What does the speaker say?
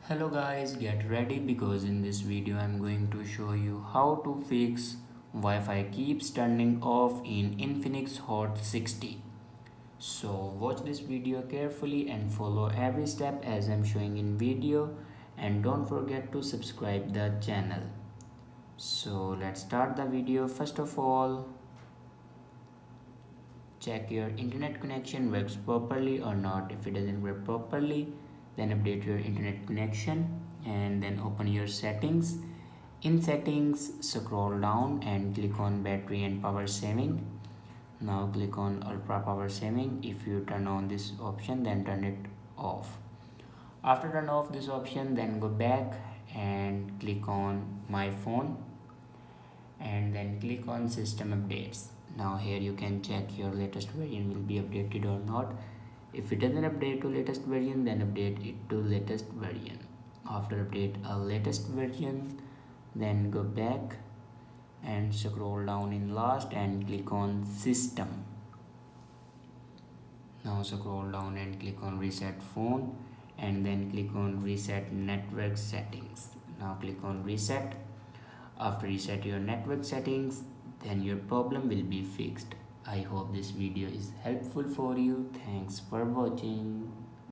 Hello guys, get ready because in this video I'm going to show you how to fix Wi-Fi keeps turning off in Infinix Hot 60. So watch this video carefully and follow every step as I'm showing in video, and don't forget to subscribe the channel. So let's start the video. First of all, check your internet connection works properly or not. If it doesn't work properly, then update your internet connection and then open your settings. In settings, scroll down and click on battery and power saving. Now click on ultra power saving. If you turn on this option, then turn it off. After turn off this option, then go back and click on my phone and then click on system updates. Now here you can check your latest version will be updated or not. If it doesn't update to latest version, then update it to latest version. After update a latest version, then go back and scroll down in last and click on system. Now scroll down and click on reset phone and then click on reset network settings. Now click on reset. After reset your network settings, then your problem will be fixed. I hope this video is helpful for you. Thanks for watching.